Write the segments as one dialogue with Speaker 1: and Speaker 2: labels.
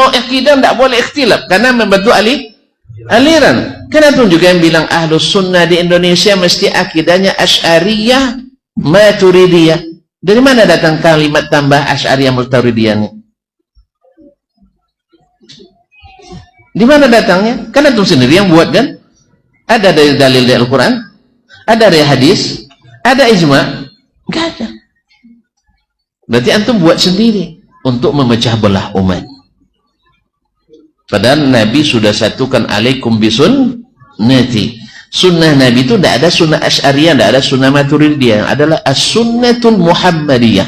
Speaker 1: Kalau akidah tidak boleh ikhtilaf karena membentuk aliran. Kenapa juga yang bilang Ahlus Sunnah di Indonesia mesti akidahnya Asy'ariyah Maturidiyah? Dari mana datang kalimat tambah Asy'ariyah Maturidiyah ini? Di mana datangnya? Kan antum sendiri yang buat kan? Ada dari dalil dari Al-Quran, ada dari hadis, ada ijma, enggak ada. Berarti antum buat sendiri untuk memecah belah umat. Padahal Nabi sudah satukan alaikum bisunnati. Sunnah Nabi itu tidak ada sunnah Asy'ariyah, tidak ada sunnah Maturidiyah, yang adalah as-sunnatul Muhammadiyah.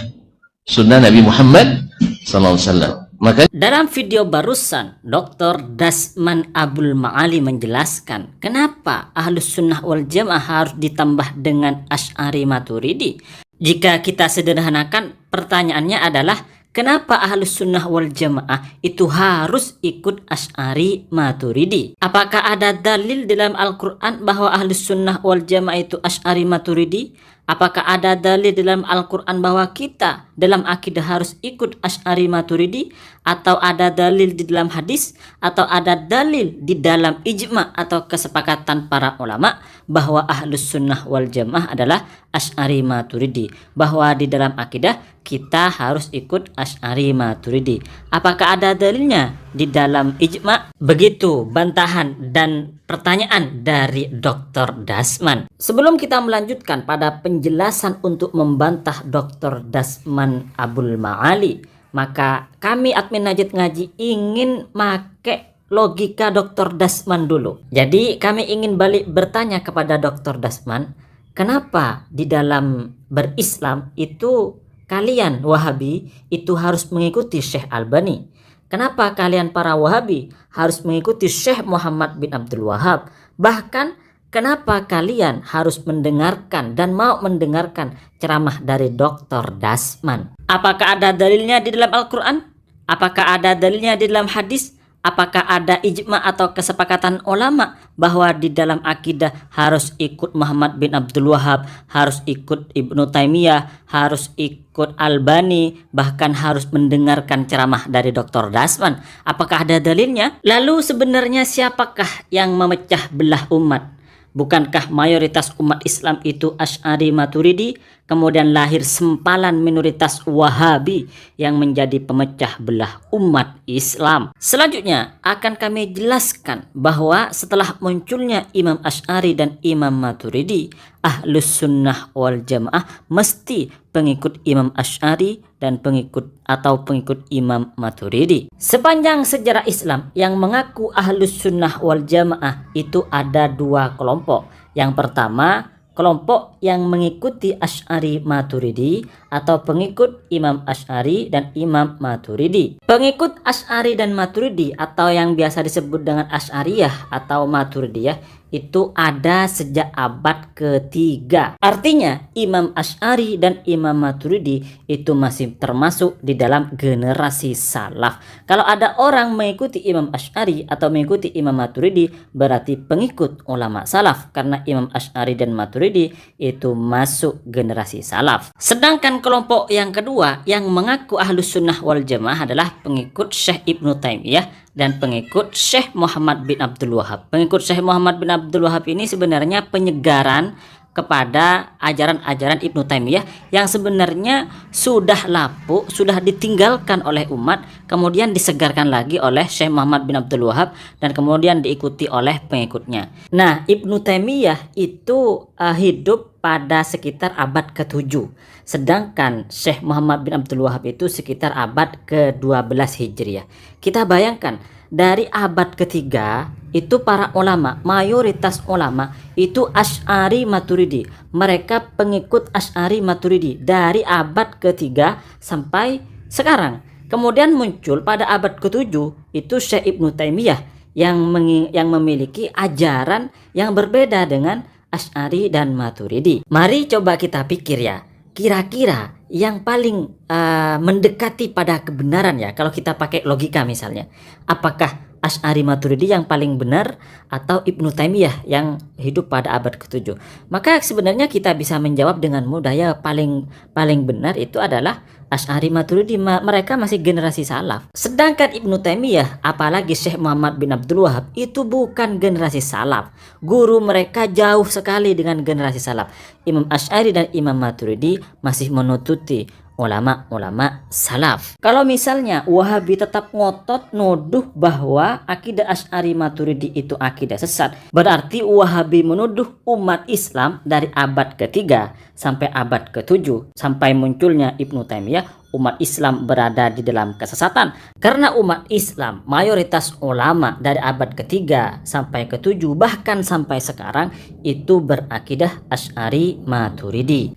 Speaker 1: Sunnah Nabi Muhammad sallallahu alaihi wasallam. Maka
Speaker 2: dalam video barusan Dr. Dasman Abdul Ma'ali menjelaskan kenapa Ahlus Sunnah wal Jamaah harus ditambah dengan Asy'ari Maturidi. Jika kita sederhanakan, pertanyaannya adalah kenapa Ahlus Sunnah wal Jamaah itu harus ikut Asy'ari Maturidi? Apakah ada dalil dalam Al-Quran bahwa Ahlus Sunnah wal Jamaah itu Asy'ari Maturidi? Apakah ada dalil dalam Al-Quran bahwa kita dalam akidah harus ikut Asy'ari Maturidi? Atau ada dalil di dalam hadis? Atau ada dalil di dalam ijma atau kesepakatan para ulama bahwa Ahlus Sunnah wal Jamaah adalah Asy'ari Maturidi? Bahwa di dalam akidah kita harus ikut Asy'ari Maturidi. Apakah ada dalilnya di dalam ijma? Begitu bantahan dan pertanyaan dari Dr. Dasman. Sebelum kita melanjutkan pada penjelasan untuk membantah Dr. Dasman Abdul Ma'ali, maka kami admin Najid Ngaji ingin make logika Dr. Dasman dulu. Jadi kami ingin balik bertanya kepada Dr. Dasman, kenapa di dalam berislam itu kalian Wahabi itu harus mengikuti Syekh Albani? Kenapa kalian para Wahabi harus mengikuti Syekh Muhammad bin Abdul Wahab? Bahkan kenapa kalian harus mendengarkan dan mau mendengarkan ceramah dari Dr. Dasman? Apakah ada dalilnya di dalam Al-Quran? Apakah ada dalilnya di dalam hadis? Apakah ada ijma atau kesepakatan ulama bahwa di dalam akidah harus ikut Muhammad bin Abdul Wahab, harus ikut Ibnu Taimiyah, harus ikut Albani, bahkan harus mendengarkan ceramah dari Dr. Dasman? Apakah ada dalilnya? Lalu sebenarnya siapakah yang memecah belah umat? Bukankah mayoritas umat Islam itu Asy'ari Maturidi? Kemudian lahir sempalan minoritas Wahabi yang menjadi pemecah belah umat Islam. Selanjutnya akan kami jelaskan bahwa setelah munculnya Imam Asy'ari dan Imam Maturidi, Ahlus Sunnah wal Jamaah mesti pengikut Imam Asy'ari dan pengikut Imam Maturidi. Sepanjang sejarah Islam yang mengaku Ahlus Sunnah wal Jamaah itu ada dua kelompok. Yang pertama, kelompok yang mengikuti Asy'ari Maturidi atau pengikut Imam Asy'ari dan Imam Maturidi. Pengikut Asy'ari dan Maturidi atau yang biasa disebut dengan Asy'ariyah atau Maturidiyah itu ada sejak abad ketiga. Artinya Imam Asy'ari dan Imam Maturidi itu masih termasuk di dalam generasi salaf. Kalau ada orang mengikuti Imam Asy'ari atau mengikuti Imam Maturidi, berarti pengikut ulama salaf, karena Imam Asy'ari dan Maturidi itu masuk generasi salaf. Sedangkan kelompok yang kedua yang mengaku Ahlus Sunnah wal Jamaah adalah pengikut Syekh Ibnu Taimiyah dan pengikut Syekh Muhammad bin Abdul Wahab. Pengikut Syekh Muhammad bin Abdul Wahab ini sebenarnya penyegaran kepada ajaran-ajaran Ibnu Taimiyah yang sebenarnya sudah lapuk, sudah ditinggalkan oleh umat, kemudian disegarkan lagi oleh Syekh Muhammad bin Abdul Wahab dan kemudian diikuti oleh pengikutnya. Nah, Ibnu Taimiyah itu hidup pada sekitar abad ke-7. Sedangkan Syekh Muhammad bin Abdul Wahab itu sekitar abad ke-12 Hijriah. Kita bayangkan dari abad ketiga itu para ulama, mayoritas ulama itu Asy'ari Maturidi. Mereka pengikut Asy'ari Maturidi dari abad ketiga sampai sekarang. Kemudian muncul pada abad ke-7 itu Syekh Ibnu Taimiyah yang memiliki ajaran yang berbeda dengan Asy'ari dan Maturidi. Mari coba kita pikir ya, kira-kira yang paling mendekati pada kebenaran ya, kalau kita pakai logika misalnya, apakah Asy'ari Maturidi yang paling benar atau Ibnu Taimiyah yang hidup pada abad ke-7? Maka sebenarnya kita bisa menjawab dengan mudah, ya paling benar itu adalah Asy'ari Maturidi. Mereka masih generasi salaf. Sedangkan Ibnu Taimiyah apalagi Syekh Muhammad bin Abdul Wahab itu bukan generasi salaf. Guru mereka jauh sekali dengan generasi salaf. Imam Asy'ari dan Imam Maturidi masih menututi ulama-ulama salaf. Kalau misalnya Wahabi tetap ngotot nuduh bahwa akidah Asy'ari Maturidi itu akidah sesat, berarti Wahabi menuduh umat Islam dari abad ke-3 sampai abad ke-7 sampai munculnya Ibnu Taimiyah, umat Islam berada di dalam kesesatan. Karena umat Islam mayoritas ulama dari abad ke-3 sampai ke-7 bahkan sampai sekarang itu berakidah Asy'ari Maturidi.